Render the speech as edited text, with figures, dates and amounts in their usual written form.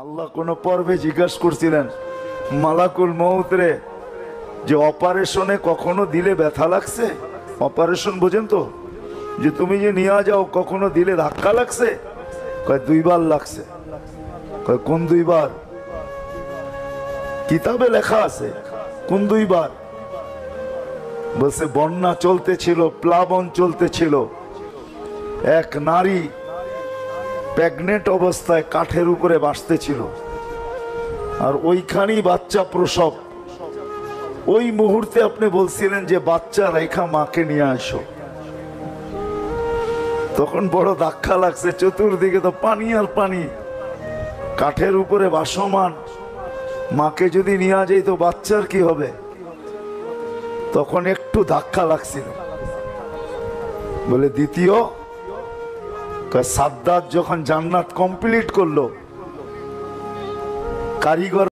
আল্লাহ কোন পর্বে জিজ্ঞাসা করছিলেন মালাকুল মউত রে যে অপারেশনে কখনো দিলে ব্যথা লাগছে? অপারেশন বোঝেন তো, যে তুমি যে নিয়ে যাও কখনো দিলে ধাক্কা লাগছে? কয় দুইবার লাগছে। কয় কোন দুইবার? কিতাবে লেখা আছে কোন দুইবার? বলছে বন্যা চলতেছিল, প্লাবন চলতেছিল, এক নারী প্রেগনেন্ট অবস্থায় কাঠের উপরে বাসতেছিল, আর ওইখানেই বাচ্চা প্রসব। ওই মুহূর্তে আপনি বলছিলেন যে বাচ্চা রেখা মাকে নিয়ে আসো। তখন বড় ধাক্কা লাগছে, চতুর্দিকে তো পানি আর পানি, কাঠের উপরে ভাসমান মাকে যদি নিয়ে যাই তো বাচ্চার কি হবে? তখন একটু ধাক্কা লাগছিল। বলে দ্বিতীয়, সাদ্দাত যখন জান্নাত কমপ্লিট করলো, কারিগর